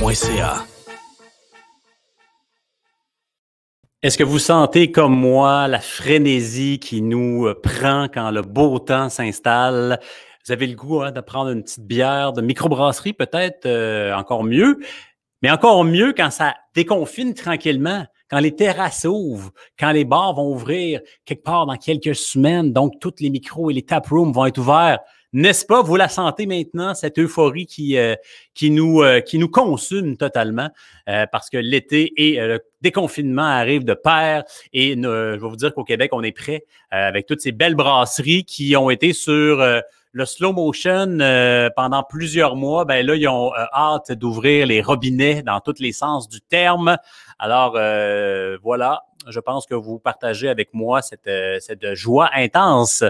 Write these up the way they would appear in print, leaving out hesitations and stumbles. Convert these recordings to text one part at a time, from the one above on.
lebrasserie.ca. Est-ce que vous sentez comme moi la frénésie qui nous prend quand le beau temps s'installe? Vous avez le goût de prendre une petite bière de microbrasserie, peut-être encore mieux, mais encore mieux quand ça déconfine tranquillement, quand les terrasses ouvrent, quand les bars vont ouvrir quelque part dans quelques semaines, donc tous les micros et les taprooms vont être ouverts. N'est-ce pas? Vous la sentez maintenant, cette euphorie qui nous consume totalement parce que l'été et le déconfinement arrivent de pair. Et je vais vous dire qu'au Québec, on est prêt avec toutes ces belles brasseries qui ont été sur le slow motion pendant plusieurs mois. Ben là, ils ont hâte d'ouvrir les robinets dans tous les sens du terme. Alors, voilà, je pense que vous partagez avec moi cette joie intense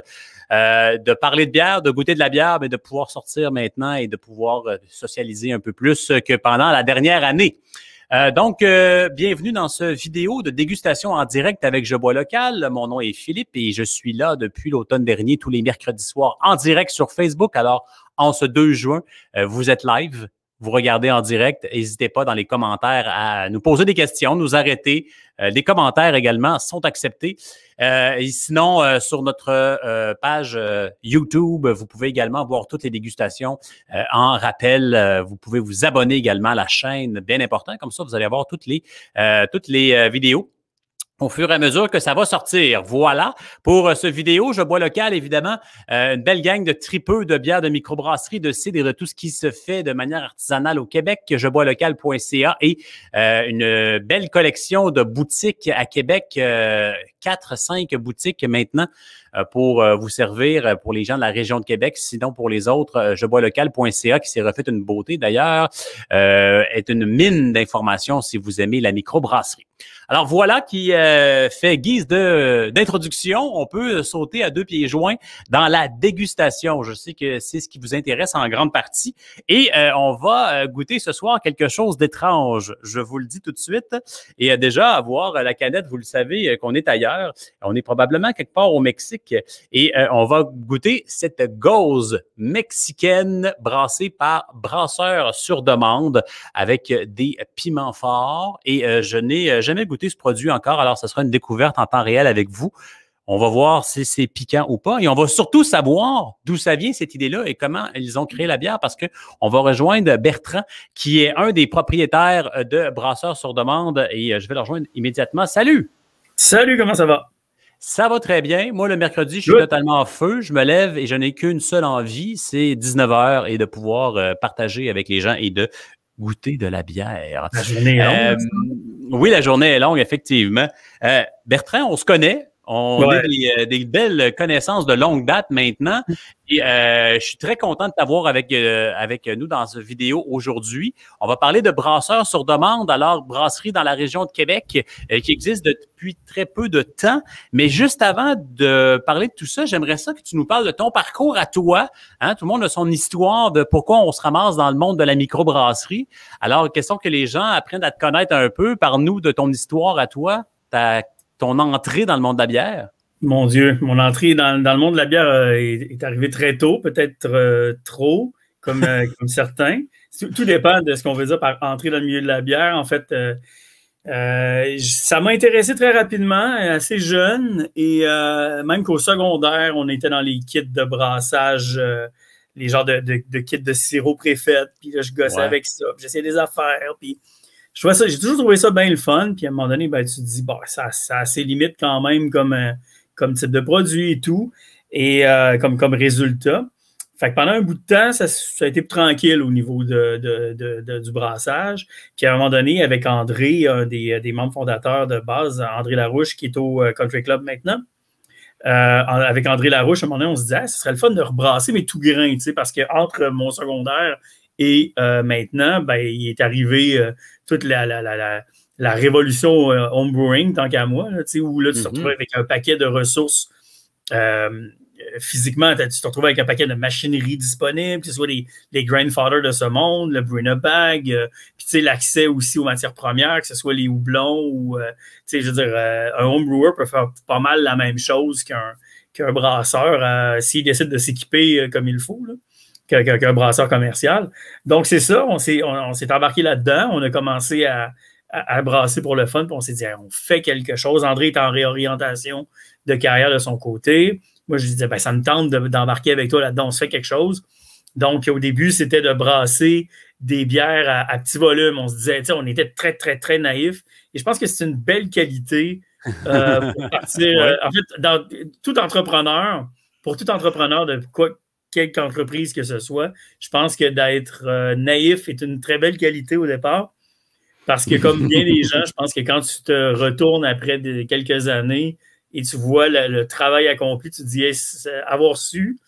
de parler de bière, de goûter de la bière, mais de pouvoir sortir maintenant et de pouvoir socialiser un peu plus que pendant la dernière année. Donc, bienvenue dans ce vidéo de dégustation en direct avec Je Bois Local. Mon nom est Philippe et je suis là depuis l'automne dernier, tous les mercredis soirs en direct sur Facebook. Alors, en ce 2 juin, vous êtes live. Vous regardez en direct, n'hésitez pas dans les commentaires à nous poser des questions, nous arrêter. Les commentaires également sont acceptés. Et sinon, sur notre page YouTube, vous pouvez également voir toutes les dégustations. En rappel, vous pouvez vous abonner également à la chaîne, bien important. Comme ça, vous allez avoir toutes les vidéos au fur et à mesure que ça va sortir. Voilà. Pour ce vidéo, Je Bois Local, évidemment, une belle gang de tripeux de bières de microbrasserie, de cidre et de tout ce qui se fait de manière artisanale au Québec, jeboislocal.ca et une belle collection de boutiques à Québec, 4-5 boutiques maintenant pour vous servir pour les gens de la région de Québec. Sinon, pour les autres, jeboislocal.ca qui s'est refait une beauté d'ailleurs, est une mine d'informations si vous aimez la microbrasserie. Alors voilà qui fait guise d'introduction. On peut sauter à 2 pieds joints dans la dégustation. Je sais que c'est ce qui vous intéresse en grande partie. Et on va goûter ce soir quelque chose d'étrange. Je vous le dis tout de suite. Et déjà, à voir la canette, vous le savez qu'on est ailleurs. On est probablement quelque part au Mexique. Et on va goûter cette gauze mexicaine brassée par Brasseur sur demande avec des piments forts. Et je n'ai jamais goûté ce produit encore, alors ce sera une découverte en temps réel avec vous. On va voir si c'est piquant ou pas et on va surtout savoir d'où ça vient cette idée-là et comment ils ont créé la bière parce que on va rejoindre Bertrand qui est un des propriétaires de Brasseurs sur demande et je vais le rejoindre immédiatement. Salut! Salut, comment ça va? Ça va très bien. Moi, le mercredi, je suis totalement en feu. Je me lève et je n'ai qu'une seule envie, c'est 19h et de pouvoir partager avec les gens et de goûter de la bière. La journée est longue. Oui, la journée est longue, effectivement. Bertrand, on se connaît. On est des belles connaissances de longue date maintenant. Et je suis très content de t'avoir avec nous dans cette vidéo aujourd'hui. On va parler de Brasseurs sur demande, alors brasserie dans la région de Québec qui existe depuis très peu de temps. Mais juste avant de parler de tout ça, j'aimerais ça que tu nous parles de ton parcours à toi. Hein? Tout le monde a son histoire de pourquoi on se ramasse dans le monde de la microbrasserie. Alors, question que les gens apprennent à te connaître un peu. Parle-nous de ton histoire à toi, ton entrée dans le monde de la bière. Mon Dieu, mon entrée dans le monde de la bière est arrivée très tôt, peut-être trop, comme certains. Tout dépend de ce qu'on veut dire par entrer dans le milieu de la bière. En fait, ça m'a intéressé très rapidement, assez jeune, et même qu'au secondaire, on était dans les kits de brassage, les genres de kits de sirop préfait, puis là, je gossais avec ça, j'essayais des affaires, puis je trouvais ça, j'ai toujours trouvé ça bien le fun, puis à un moment donné, ben, tu te dis, bon, ça a ses limites quand même comme type de produit et tout, et comme résultat. Fait que pendant un bout de temps, ça a été tranquille au niveau du brassage. Puis à un moment donné, avec André, un des membres fondateurs de base, André Larouche, qui est au Country Club maintenant, avec André Larouche, à un moment donné, on se disait, ce serait le fun de rebrasser, mais tout grain, tu sais, parce que entre mon secondaire et maintenant, ben, il est arrivé toute la révolution homebrewing, tant qu'à moi, là, où là, tu te retrouves avec un paquet de ressources. Physiquement, tu te retrouves avec un paquet de machinerie disponible, que ce soit les Grandfather de ce monde, le Brewing-A-Bag, puis tu sais, l'accès aussi aux matières premières, que ce soit les houblons ou, tu sais, je veux dire, un homebrewer peut faire pas mal la même chose qu'un brasseur s'il décide de s'équiper comme il faut, là. qu'un brasseur commercial. Donc, c'est ça, on s'est embarqué là-dedans. On a commencé à brasser pour le fun, puis on s'est dit, hey, on fait quelque chose. André est en réorientation de carrière de son côté. Moi, je lui disais, ben, ça me tente d'embarquer avec toi là-dedans, on se fait quelque chose. Donc, au début, c'était de brasser des bières à petit volume. On se disait, on était très, très, très naïfs. Et je pense que c'est une belle qualité pour partir. Ouais. En fait, pour tout entrepreneur de quelque entreprise que ce soit, je pense que d'être naïf est une très belle qualité au départ. Parce que comme bien des gens, je pense que quand tu te retournes après quelques années et tu vois le travail accompli, tu te dis, hey, avoir su,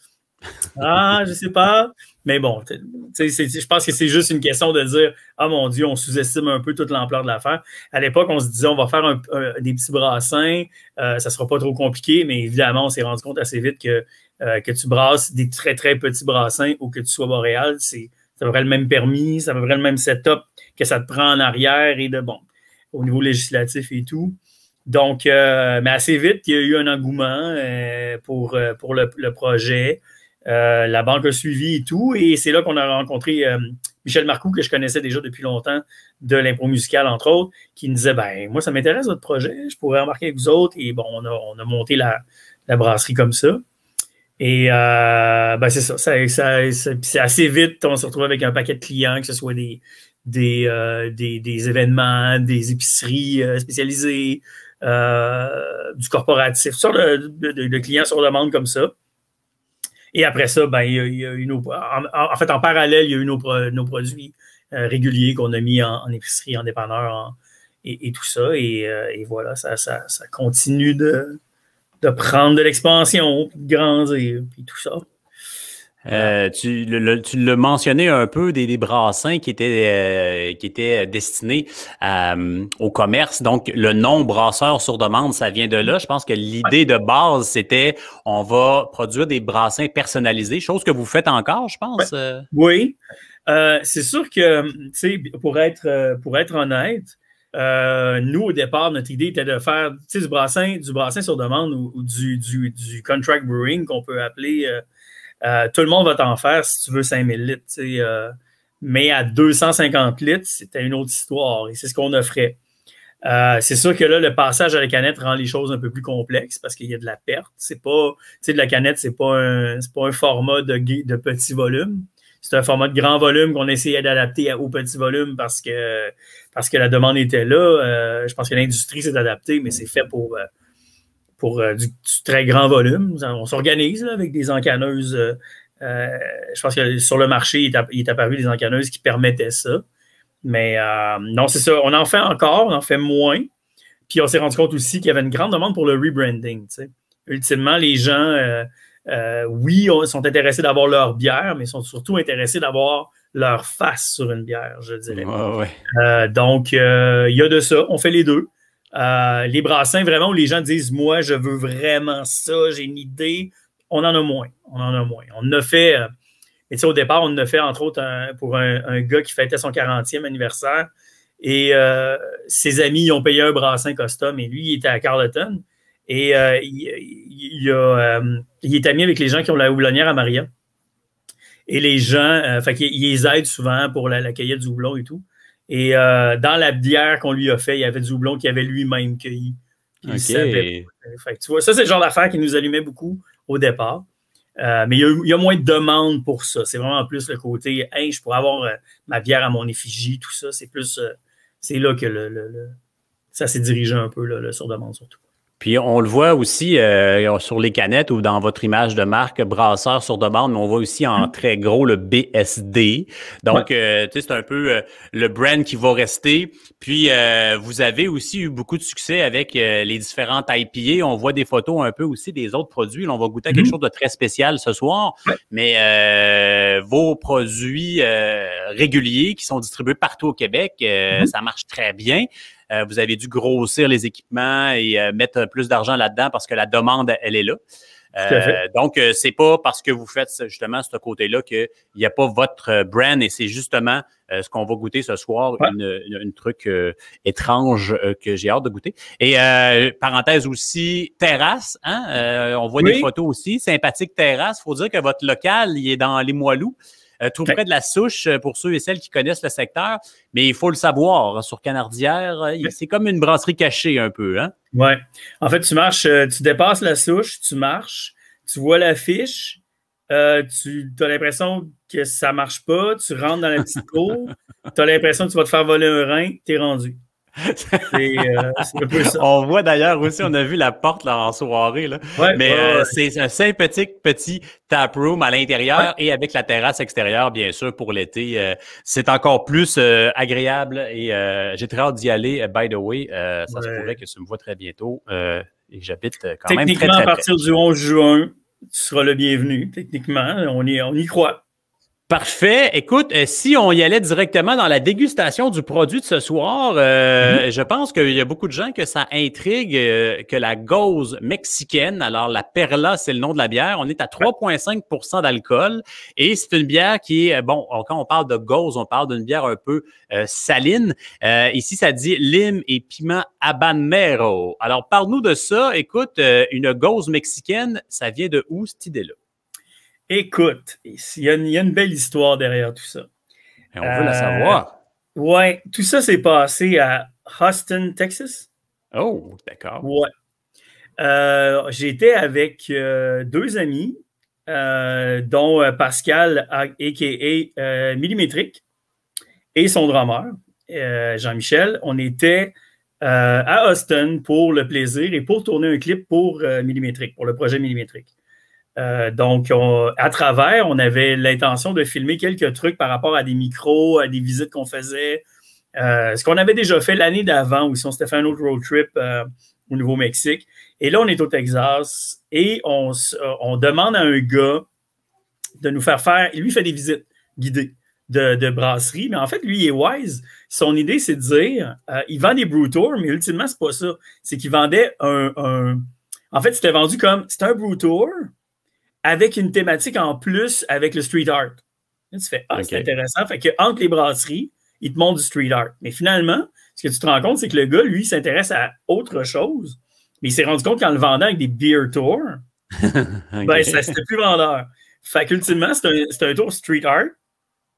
je sais pas. Mais bon, je pense que c'est juste une question de dire, ah mon Dieu, on sous-estime un peu toute l'ampleur de l'affaire. À l'époque, on se disait, on va faire des petits brassins, ça sera pas trop compliqué, mais évidemment, on s'est rendu compte assez vite que tu brasses des très, très petits brassins ou que tu sois boréal, ça aurait le même permis, ça aurait le même setup que ça te prend en arrière et au niveau législatif et tout. Donc, mais assez vite, il y a eu un engouement pour le projet. La banque a suivi et tout. Et c'est là qu'on a rencontré Michel Marcoux, que je connaissais déjà depuis longtemps, de l'impro musical, entre autres, qui me disait, ben, moi, ça m'intéresse votre projet, je pourrais embarquer avec vous autres. Et bon, on a monté la brasserie comme ça. Et ben c'est ça. C'est assez vite, on se retrouve avec un paquet de clients, que ce soit des événements, des épiceries spécialisées, du corporatif, toutes sortes de clients sur demande comme ça. Et après ça, ben, il y a eu en fait, en parallèle, il y a eu nos produits réguliers qu'on a mis en épicerie, en dépanneur et tout ça. Et voilà, ça continue de prendre de l'expansion, puis de grandir, puis tout ça. Tu l'as mentionné un peu des brassins qui étaient destinés au commerce. Donc, le nom brasseur sur demande, ça vient de là. Je pense que l'idée de base, c'était on va produire des brassins personnalisés, chose que vous faites encore, je pense. Oui. C'est sûr que, tu sais, pour être honnête, nous, au départ, notre idée était de faire du brassin sur demande ou du contract brewing qu'on peut appeler. Tout le monde va t'en faire si tu veux 5000 litres. Mais à 250 litres, c'était une autre histoire et c'est ce qu'on offrait. C'est sûr que là, le passage à la canette rend les choses un peu plus complexes parce qu'il y a de la perte. C'est pas, de la canette, c'est pas un format de petit volume. C'est un format de grand volume qu'on essayait d'adapter au petit volume parce que la demande était là. Je pense que l'industrie s'est adaptée, mais c'est fait pour du très grand volume. On s'organise avec des encanneuses. Je pense que sur le marché, il est apparu des encanneuses qui permettaient ça. Mais non, c'est ça. On en fait encore, on en fait moins. Puis on s'est rendu compte aussi qu'il y avait une grande demande pour le rebranding. T'sais. Ultimement, les gens, oui, sont intéressés d'avoir leur bière, mais sont surtout intéressés d'avoir leur face sur une bière, je dirais. Ouais. Donc, il y a de ça. On fait les deux. Les brassins, vraiment, où les gens disent, moi, je veux vraiment ça, j'ai une idée. On en a moins. On en a fait, mais tu sais, au départ, on en a fait, entre autres, pour un gars qui fêtait son 40e anniversaire. Et ses amis, ils ont payé un brassin custom et lui, il était à Carleton. Et il est ami avec les gens qui ont la houblonnière à Maria. Et les gens, il les aide souvent pour la cueillette du houblon et tout. Et dans la bière qu'on lui a fait, il y avait du houblon qu'il avait lui-même cueilli. Il savait. Fait que, tu vois, ça, c'est le genre d'affaire qui nous allumait beaucoup au départ. Mais il y a moins de demandes pour ça. C'est vraiment plus le côté, hey, je pourrais avoir ma bière à mon effigie, tout ça. C'est plus, c'est là que ça s'est dirigé un peu, le sur-demande surtout. Puis on le voit aussi sur les canettes ou dans votre image de marque brasseur sur demande, mais on voit aussi en très gros le BSD. Donc, tu sais, c'est un peu le brand qui va rester. Puis, vous avez aussi eu beaucoup de succès avec les différentes IPA. On voit des photos un peu aussi des autres produits. Là, on va goûter à quelque chose de très spécial ce soir. Mais vos produits réguliers qui sont distribués partout au Québec, ça marche très bien. Vous avez dû grossir les équipements et mettre plus d'argent là-dedans parce que la demande, elle est là. Tout à fait. Donc, c'est pas parce que vous faites justement ce côté-là qu'il n'y a pas votre brand et c'est justement ce qu'on va goûter ce soir, Ouais. une truc étrange que j'ai hâte de goûter. Et parenthèse aussi, terrasse, hein? On voit des photos aussi, sympathique terrasse. Il faut dire que votre local, il est dans Limoilou. Tout près de la Souche, pour ceux et celles qui connaissent le secteur. Mais il faut le savoir, sur Canardière, c'est comme une brasserie cachée un peu. Hein? Oui. En fait, tu marches, tu dépasses la Souche, tu marches, tu vois l'affiche, tu as l'impression que ça marche pas, tu rentres dans la petite cour, tu as l'impression que tu vas te faire voler un rein, tu es rendu. C'est un peu ça. On voit d'ailleurs aussi, on a vu la porte là, en soirée, là. Ouais, mais c'est un sympathique petit taproom à l'intérieur et avec la terrasse extérieure, bien sûr, pour l'été. C'est encore plus agréable et j'ai très hâte d'y aller. By the way, ça se pourrait que tu me vois très bientôt et que j'habite quand même très, très Techniquement, à partir du 11 juin, tu seras le bienvenu. Techniquement, on y croit. Parfait. Écoute, si on y allait directement dans la dégustation du produit de ce soir, je pense qu'il y a beaucoup de gens que ça intrigue que la gauze mexicaine, alors la Perla, c'est le nom de la bière, on est à 3,5 % d'alcool et c'est une bière qui est, bon, quand on parle de gauze, on parle d'une bière un peu saline. Ici, ça dit lime et piment habanero. Alors, parle-nous de ça. Écoute, une gauze mexicaine, ça vient de où cette idée-là? Écoute, il y a une belle histoire derrière tout ça. Et on veut la savoir. Oui, tout ça s'est passé à Houston, Texas. Oh, d'accord. Ouais. J'étais avec deux amis, dont Pascal, a.k.a. Millimétrique, et son drummer, Jean-Michel. On était à Houston pour le plaisir et pour tourner un clip pour Millimétrique, pour le projet Millimétrique. Donc, à travers, on avait l'intention de filmer quelques trucs par rapport à des micros, à des visites qu'on faisait. Ce qu'on avait déjà fait l'année d'avant, où on s'était fait un autre road trip au Nouveau-Mexique. Et là, on est au Texas et on demande à un gars de nous faire lui fait des visites guidées de brasserie. Mais en fait, lui, il est wise. Son idée, c'est de dire, il vend des brew tours, mais ultimement, c'est pas ça. C'est qu'il vendait En fait, c'était vendu comme, c'est un brew tour, avec une thématique en plus avec le street art. Là, tu fais, c'est intéressant. Fait que entre les brasseries, ils te montrent du street art. Mais finalement, ce que tu te rends compte, c'est que le gars, lui, s'intéresse à autre chose. Mais il s'est rendu compte qu'en le vendant avec des beer tours, ben, ça, c'était plus vendeur. Fait qu'ultimement, c'est un tour street art,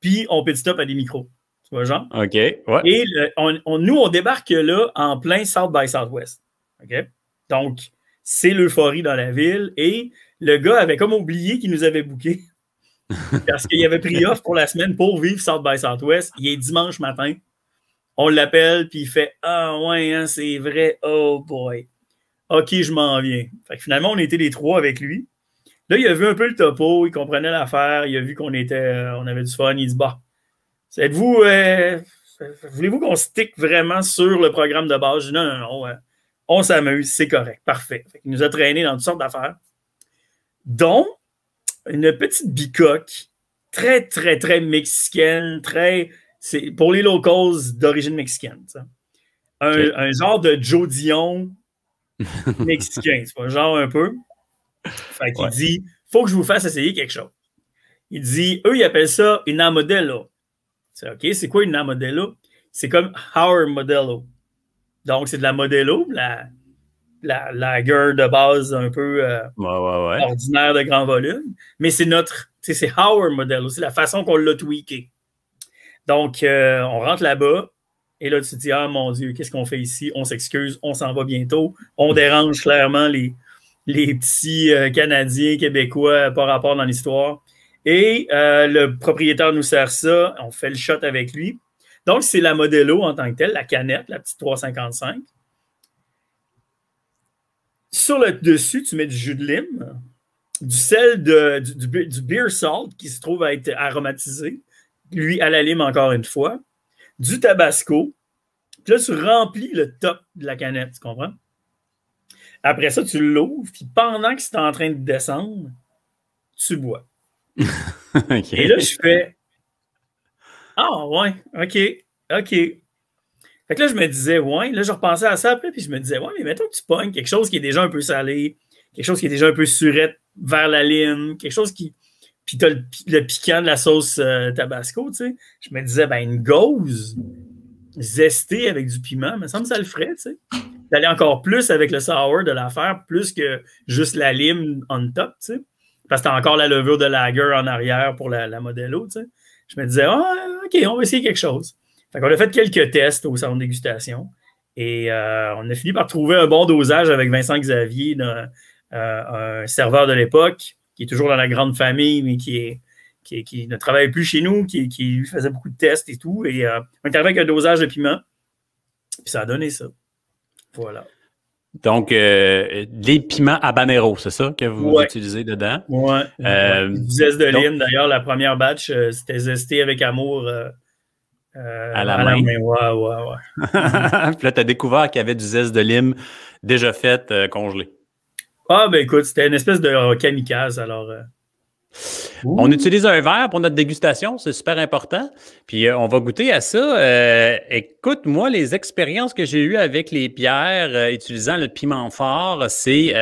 puis on pit stop à des micros. Tu vois, genre? OK, ouais. Et nous, on débarque là en plein South by Southwest. OK? Donc, c'est l'euphorie dans la ville et le gars avait comme oublié qu'il nous avait booké parce qu'il avait pris off pour la semaine pour vivre South by Southwest. Il est dimanche matin. On l'appelle, puis il fait « Ah ouais, hein, c'est vrai. Oh boy. OK, je m'en viens. » Fait que finalement, on était les trois avec lui. Là, il a vu un peu le topo, il comprenait l'affaire, il a vu qu'on avait du fun. Il dit « Bah, voulez-vous qu'on stick vraiment sur le programme de base? » Je dis « Non. On s'amuse, c'est correct, parfait. » Fait qu'il nous a traîné dans toutes sortes d'affaires, dont une petite bicoque très, très, très mexicaine, c'est pour les locals d'origine mexicaine. Un genre de Joe Dion mexicain, tu vois, genre un peu. Fait qu'il dit, faut que je vous fasse essayer quelque chose. Il dit, eux, ils appellent ça une Modelo. C'est OK, c'est quoi une Modelo? C'est comme Our Modelo. Donc, c'est de la Modelo, la lager de base un peu ordinaire de grand volume. Mais c'est c'est Our Modelo. C'est la façon qu'on l'a tweaké. Donc, on rentre là-bas. Et là, tu te dis, ah mon Dieu, qu'est-ce qu'on fait ici? On s'excuse, on s'en va bientôt. On dérange clairement les petits Canadiens, Québécois, par rapport dans l'histoire. Et le propriétaire nous sert ça. On fait le shot avec lui. Donc, c'est la Modelo en tant que telle, la canette, la petite 3,55. Sur le dessus, tu mets du jus de lime, du sel, du beer salt qui se trouve à être aromatisé, lui à la lime encore une fois, du tabasco. Puis là, tu remplis le top de la canette, tu comprends? Après ça, tu l'ouvres, puis pendant que c'est en train de descendre, tu bois. Okay. Et là, je fais ah, ouais, OK. Fait que là, je me disais, ouais, là, je repensais à ça après, puis je me disais, ouais, mais mettons que tu pognes quelque chose qui est déjà un peu salé, quelque chose qui est déjà un peu surette vers la lime, quelque chose qui... Puis t'as le piquant de la sauce tabasco, tu sais. Je me disais, ben une gauze zestée avec du piment, me semble que ça le ferait, tu sais. D'aller encore plus avec le sour de l'affaire, plus que juste la lime on top, tu sais. Parce que t'as encore la levure de lager en arrière pour la Modelo, tu sais. Je me disais, OK, on va essayer quelque chose. Fait qu'on a fait quelques tests au salon de dégustation et on a fini par trouver un bon dosage avec Vincent Xavier, un serveur de l'époque, qui est toujours dans la grande famille, mais qui ne travaille plus chez nous, qui lui faisait beaucoup de tests et tout. Et on est arrivé avec un dosage de piment. Puis ça a donné ça. Voilà. Donc, des piments habanero, c'est ça que vous utilisez dedans? Oui. Du zeste de lime. D'ailleurs, la première batch, c'était zesté avec amour à la main. Ouais. Puis là, tu as découvert qu'il y avait du zeste de lime déjà fait, congelé. Ah, ben écoute, c'était une espèce de kamikaze, alors... On utilise un verre pour notre dégustation, c'est super important. Puis on va goûter à ça. Écoute, moi, les expériences que j'ai eues avec les bières utilisant le piment fort, c'est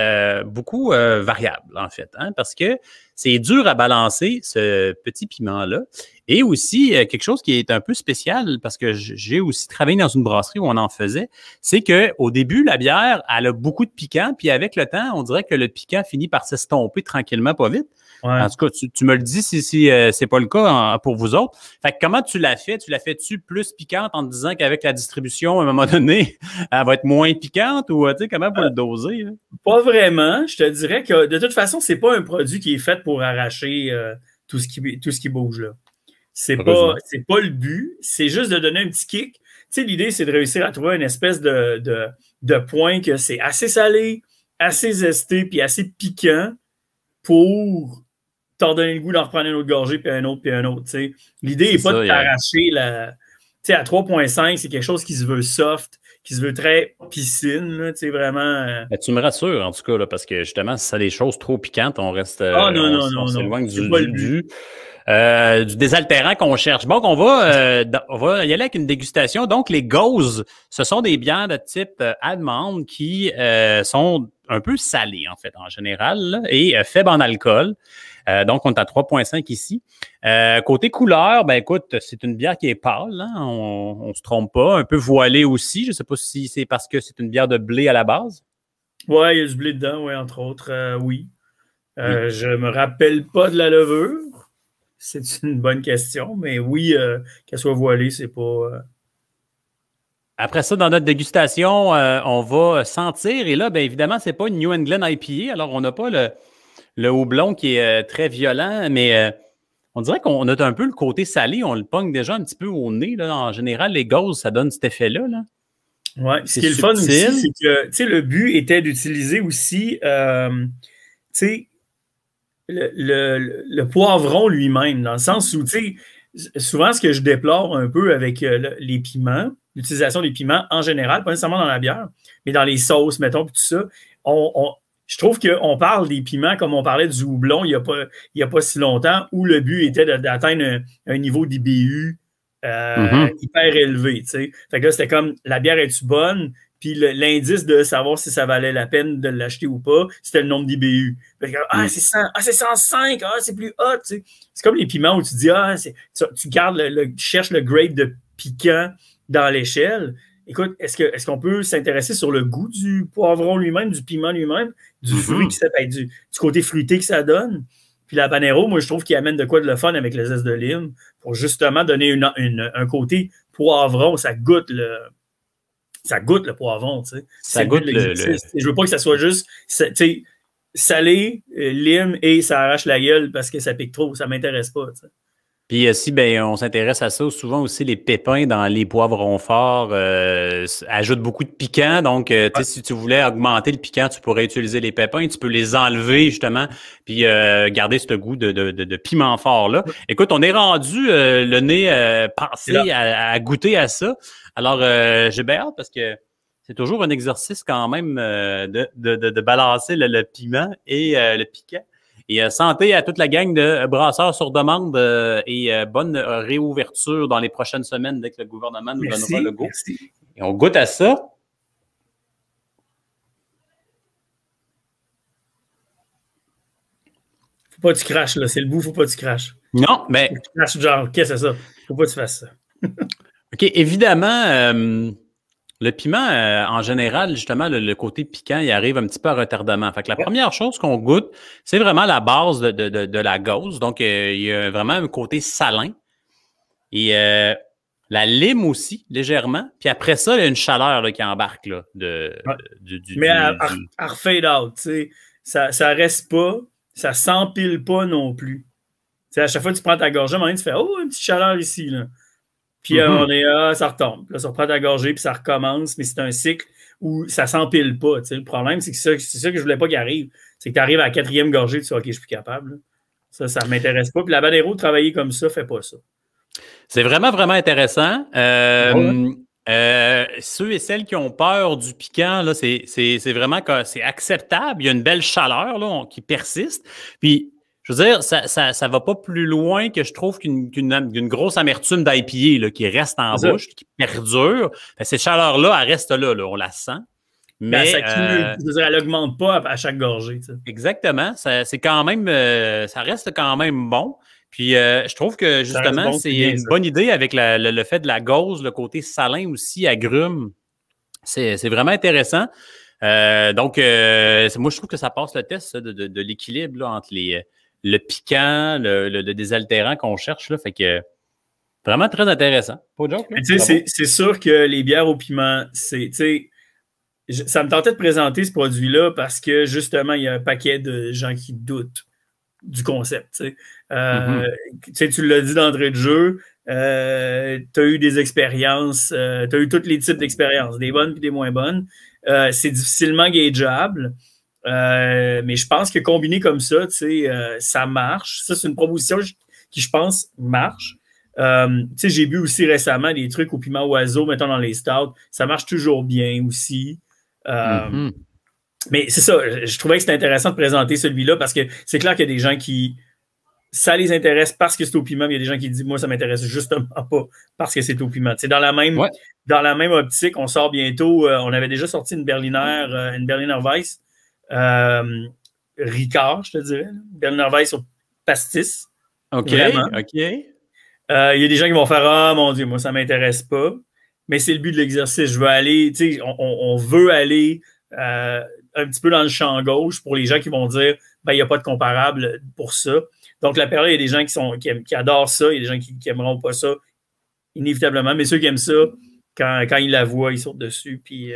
beaucoup variable, en fait, hein, parce que c'est dur à balancer, ce petit piment-là. Et aussi, quelque chose qui est un peu spécial, parce que j'ai aussi travaillé dans une brasserie où on en faisait, c'est qu'au début, la bière, elle a beaucoup de piquant, puis avec le temps, on dirait que le piquant finit par s'estomper tranquillement, pas vite. Ouais. En tout cas, tu me le dis si c'est pas le cas pour vous autres. Fait que comment tu l'as fait? Tu l'as fait-tu plus piquante en te disant qu'avec la distribution, à un moment donné, elle va être moins piquante ou tu sais, comment pour le doser? Hein? Pas vraiment. Je te dirais que de toute façon, c'est pas un produit qui est fait pour arracher tout ce qui bouge là. C'est pas le but. C'est juste de donner un petit kick. Tu sais, l'idée, c'est de réussir à trouver une espèce de point que c'est assez salé, assez zesté, puis assez piquant pour t'en donner le goût d'en reprendre une autre gorgée, puis un autre, tu sais. L'idée n'est pas de t'arracher la... Tu sais, à 3.5, c'est quelque chose qui se veut soft, qui se veut très piscine, tu sais, vraiment... Ben, tu me rassures, en tout cas, là, parce que justement, si ça a des choses trop piquantes, on reste... non. s'éloigne du désaltérant qu'on cherche. Bon, on va y aller avec une dégustation. Donc, les gauzes, ce sont des bières de type allemande qui sont un peu salées, en fait, en général, là, et faibles en alcool. Donc, on est à 3,5 ici. Côté couleur, ben écoute, c'est une bière qui est pâle, hein, on ne se trompe pas. Un peu voilée aussi. Je ne sais pas si c'est parce que c'est une bière de blé à la base. Oui, il y a du blé dedans, oui, entre autres, oui. Je ne me rappelle pas de la levure. C'est une bonne question, mais oui, qu'elle soit voilée, c'est pas... Après ça, dans notre dégustation, on va sentir, et là, bien évidemment, c'est pas une New England IPA, alors on n'a pas le houblon qui est très violent, mais on dirait qu'on a un peu le côté salé, on le pogne déjà un petit peu au nez. Là. En général, les gauzes, ça donne cet effet-là. Là. Oui, ce qui est le fun aussi, c'est que le but était d'utiliser aussi, tu sais, le poivron lui-même, dans le sens où, tu sais, souvent, ce que je déplore un peu avec les piments, l'utilisation des piments en général, pas nécessairement dans la bière, mais dans les sauces, mettons, puis tout ça, je trouve qu'on parle des piments comme on parlait du houblon il y a pas si longtemps, où le but était d'atteindre un niveau d'IBU hyper élevé, tu sais. Fait que là, c'était comme, la bière est-tu bonne? Puis l'indice de savoir si ça valait la peine de l'acheter ou pas, c'était le nombre d'IBU. C'est 105, c'est plus hot. Tu sais. C'est comme les piments où tu dis, tu gardes tu cherches le grade de piquant dans l'échelle. Écoute, est-ce qu'on peut s'intéresser sur le goût du poivron lui-même, du piment lui-même, du fruit du côté fruité que ça donne? Puis la habanero, moi, je trouve qu'il amène de quoi de le fun avec le zeste de lime pour justement donner un côté poivron. Ça goûte le poivron, tu sais. Ça goûte Je veux pas que ça soit juste, tu sais, salé, lime et ça arrache la gueule parce que ça pique trop. Ça m'intéresse pas, tu sais. Puis si on s'intéresse à ça, souvent aussi les pépins dans les poivrons forts ajoutent beaucoup de piquant. Donc, si tu voulais augmenter le piquant, tu pourrais utiliser les pépins. Tu peux les enlever justement, puis garder ce goût de piment fort là. Écoute, on est rendu le nez passé à goûter à ça. Alors, j'ai bien hâte parce que c'est toujours un exercice quand même de balancer le piment et le piquant. Et santé à toute la gang de brasseurs sur demande et bonne réouverture dans les prochaines semaines dès que le gouvernement nous donnera le go. Merci. Et on goûte à ça. Faut pas que tu craches, là. C'est le bout, faut pas que tu craches. Non, mais. Faut que tu craches, genre, qu'est-ce que c'est ça? Faut pas que tu fasses ça. OK, évidemment, le piment, en général, justement, le côté piquant, il arrive un petit peu à retardement. Fait que la première chose qu'on goûte, c'est vraiment la base de la gauze. Donc, il y a vraiment un côté salin. Et la lime aussi, légèrement. Puis après ça, il y a une chaleur là, qui embarque là, Mais à fade out, tu sais, ça reste pas, ça s'empile pas non plus. Tu sais, à chaque fois que tu prends ta gorgée, à un moment donné, tu fais « Oh, une petite chaleur ici. » là. Puis on est ça retombe. Là, ça reprend ta gorgée, puis ça recommence. Mais c'est un cycle où ça s'empile pas. Tu sais. Le problème, c'est ça que je voulais pas qu'il arrive. C'est que tu arrives à la 4e gorgée, tu dis « OK, je suis plus capable. » Ça ne m'intéresse pas. Puis la Habanero, travailler comme ça, fait pas ça. C'est vraiment, vraiment intéressant. Ceux et celles qui ont peur du piquant, là, c'est vraiment que c'est acceptable. Il y a une belle chaleur là, qui persiste. Puis, je veux dire, ça va pas plus loin que je trouve qu'une grosse amertume d'IPA qui reste en bouche, qui perdure. Cette chaleur-là, elle reste là, on la sent. Mais ça cumule, je veux dire, elle n'augmente pas à chaque gorgée. Tu sais. Exactement. C'est quand même, ça reste quand même bon. Puis je trouve que justement, c'est une bonne idée avec le fait de la gauze, le côté salin aussi, agrumes. C'est vraiment intéressant. Donc, moi, je trouve que ça passe le test de l'équilibre entre le piquant, le désaltérant qu'on cherche. Là, fait que vraiment très intéressant. Pas de joke, là. C'est sûr que les bières au piment, ça me tentait de présenter ce produit-là parce que justement, il y a un paquet de gens qui doutent du concept. Tu l'as dit d'entrée de jeu, tu as eu des expériences, tu as eu tous les types d'expériences, des bonnes et des moins bonnes. C'est difficilement gageable, mais je pense que combiné comme ça, ça marche. Ça, c'est une proposition qui, je pense, marche. J'ai bu aussi récemment des trucs au piment oiseau, mettons dans les stouts. Ça marche toujours bien aussi. Mais c'est ça, je trouvais que c'était intéressant de présenter celui-là parce que c'est clair qu'il y a des gens qui, ça les intéresse parce que c'est au piment, mais il y a des gens qui disent, moi, ça m'intéresse justement pas parce que c'est au piment. Dans la même optique, on sort bientôt, on avait déjà sorti une Berliner Weiss, Ricard, je te dirais, Berliner Weiss au pastis. OK, vraiment. OK. Il y a des gens qui vont faire, ah, mon Dieu, moi, ça m'intéresse pas. Mais c'est le but de l'exercice. Je veux aller, tu sais, on veut aller un petit peu dans le champ gauche pour les gens qui vont dire ben il n'y a pas de comparable pour ça. Donc, la perle, il y a des gens qui adorent ça, il y a des gens qui n'aimeront pas ça, inévitablement. Mais ceux qui aiment ça, quand ils la voient, ils sautent dessus. Puis,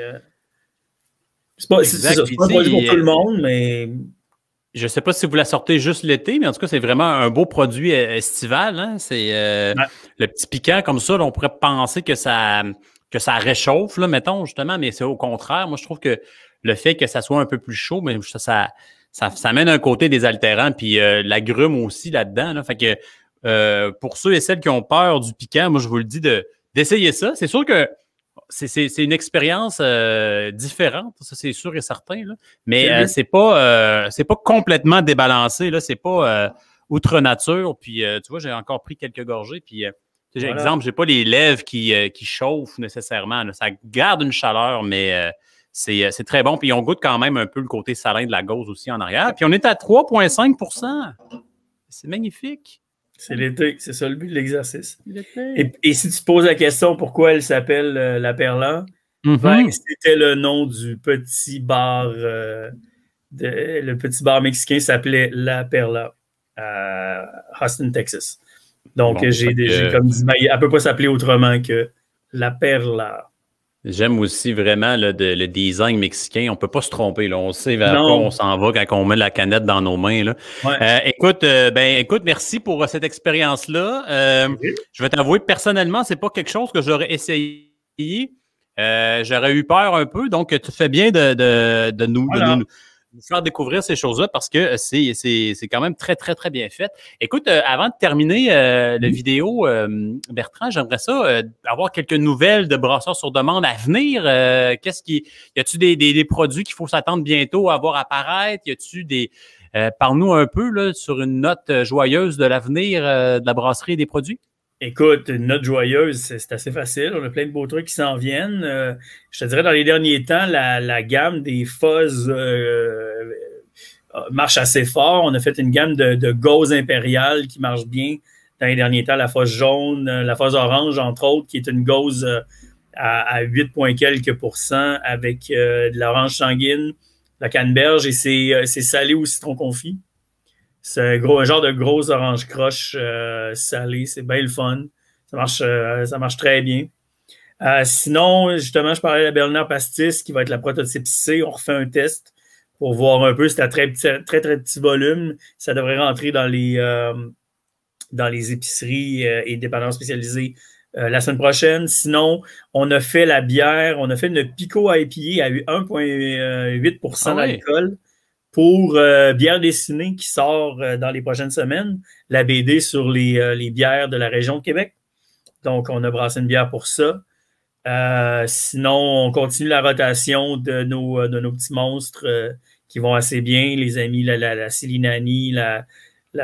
c'est pas un produit pour tout le monde, mais. Je ne sais pas si vous la sortez juste l'été, mais en tout cas, c'est vraiment un beau produit estival. Hein? C'est le petit piquant comme ça, là, on pourrait penser que ça réchauffe, là, mettons, justement, mais c'est au contraire. Moi, je trouve que le fait que ça soit un peu plus chaud, mais ça amène un côté désaltérant, puis l'agrume aussi là-dedans. Là. Fait que pour ceux et celles qui ont peur du piquant, moi, je vous le dis d'essayer ça. C'est sûr que c'est une expérience différente, ça c'est sûr et certain, là. Mais c'est pas complètement débalancé, là. C'est pas outre nature. Puis tu vois, j'ai encore pris quelques gorgées, puis exemple, j'ai pas les lèvres qui chauffent nécessairement. Là. Ça garde une chaleur, mais c'est très bon. Puis on goûte quand même un peu le côté salin de la gauze aussi en arrière. Puis on est à 3,5 %. C'est magnifique. C'est l'été, c'est ça le but de l'exercice. Et si tu te poses la question pourquoi elle s'appelle la Perla, ben, c'était le nom du petit bar, le petit bar mexicain s'appelait La Perla à Austin, Texas. Donc, j'ai comme dit, elle ne peut pas s'appeler autrement que La Perla. J'aime aussi vraiment le design mexicain. On ne peut pas se tromper. Là. On sait vers quoi on s'en va quand on met la canette dans nos mains. Là. Ouais. Écoute, merci pour cette expérience-là. Je vais t'avouer, personnellement, c'est pas quelque chose que j'aurais essayé. J'aurais eu peur un peu. Donc, tu fais bien de nous faire découvrir ces choses-là parce que c'est quand même très, très, très bien fait. Écoute, avant de terminer la vidéo, Bertrand, j'aimerais ça avoir quelques nouvelles de Brasseurs sur demande à venir. Y a-tu des produits qu'il faut s'attendre bientôt à voir apparaître? Y a-tu des... parle-nous un peu là, sur une note joyeuse de l'avenir de la brasserie et des produits. Écoute, une note joyeuse, c'est assez facile. On a plein de beaux trucs qui s'en viennent. Je te dirais, dans les derniers temps, la gamme des fuzz marche assez fort. On a fait une gamme de gauzes impériales qui marche bien dans les derniers temps. La Fosse jaune, la Fosse orange, entre autres, qui est une gauze à 8 points quelques % avec de l'orange sanguine, la canneberge, et c'est salé au citron confit. C'est un genre de grosse orange croche salée. C'est bien le fun. Ça marche très bien. Sinon, justement, je parlais de la Berliner Pastis qui va être la prototype C. On refait un test pour voir un peu. C'est à très petit volume. Ça devrait rentrer dans les épiceries et dépendances spécialisées la semaine prochaine. Sinon, on a fait la bière. On a fait une Pico IPA à 1,8 % d'alcool pour Bière dessinée qui sort dans les prochaines semaines. La BD sur les bières de la région de Québec. Donc, on a brassé une bière pour ça. Sinon, on continue la rotation de nos petits monstres qui vont assez bien. Les amis, la Silinani, la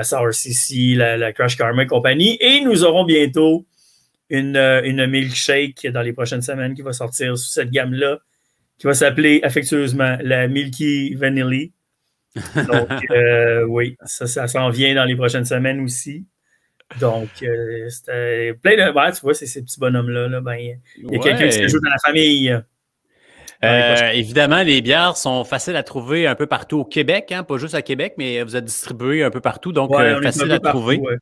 Sour CC, la Crush Karma et compagnie. Et nous aurons bientôt une milkshake dans les prochaines semaines qui va sortir sous cette gamme-là, qui va s'appeler affectueusement la Milky Vanilla. Donc, oui, ça s'en vient dans les prochaines semaines aussi. Donc, c'était plein de... Ben, tu vois, c'est ces petits bonhommes-là. Là, ben, il y a quelqu'un qui s'ajoute dans la famille. Évidemment, les bières sont faciles à trouver un peu partout au Québec, hein, pas juste à Québec, mais vous êtes distribués un peu partout, donc facile à trouver. Partout, ouais.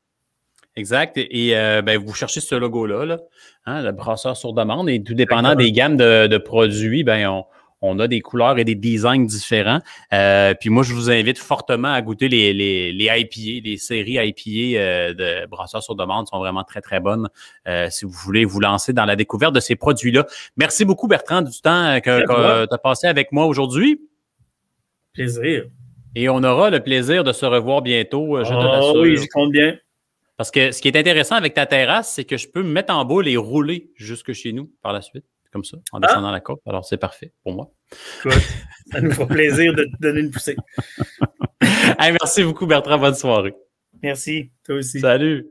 Exact. Et ben, vous cherchez ce logo-là, là, hein, le brasseur sur demande, et tout dépendant des gammes de produits, ben, on a des couleurs et des designs différents. Puis moi, je vous invite fortement à goûter les IPA, les séries IPA de brasseurs sur demande sont vraiment très, très bonnes si vous voulez vous lancer dans la découverte de ces produits-là. Merci beaucoup, Bertrand, du temps que tu as passé avec moi aujourd'hui. Plaisir. Et on aura le plaisir de se revoir bientôt, je te l'assure. Oui, j'y compte bien. Parce que ce qui est intéressant avec ta terrasse, c'est que je peux me mettre en boule et rouler jusque chez nous par la suite. Comme ça, en descendant la côte. Alors, c'est parfait pour moi. Écoute, ça nous fera plaisir de te donner une poussée. Hey, merci beaucoup, Bertrand. Bonne soirée. Merci, toi aussi. Salut.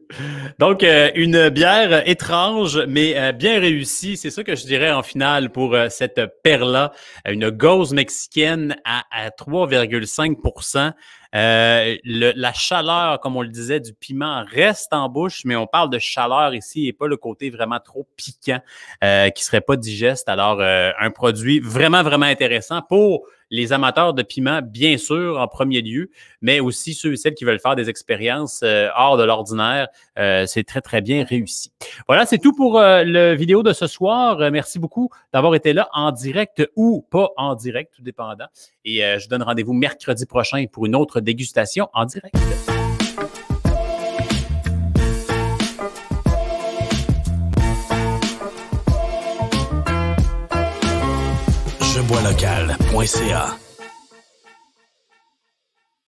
Donc, une bière étrange, mais bien réussie. C'est ça que je dirais en finale pour cette perla. Une gauze mexicaine à 3,5 %. La chaleur, comme on le disait, du piment reste en bouche, mais on parle de chaleur ici et pas le côté vraiment trop piquant qui serait pas digeste. Alors, un produit vraiment, vraiment intéressant pour les amateurs de piment, bien sûr, en premier lieu, mais aussi ceux et celles qui veulent faire des expériences hors de l'ordinaire. C'est très, très bien réussi. Voilà, c'est tout pour le vidéo de ce soir. Merci beaucoup d'avoir été là en direct ou pas en direct, tout dépendant. Et je vous donne rendez-vous mercredi prochain pour une autre dégustation en direct. Jeboislocal.ca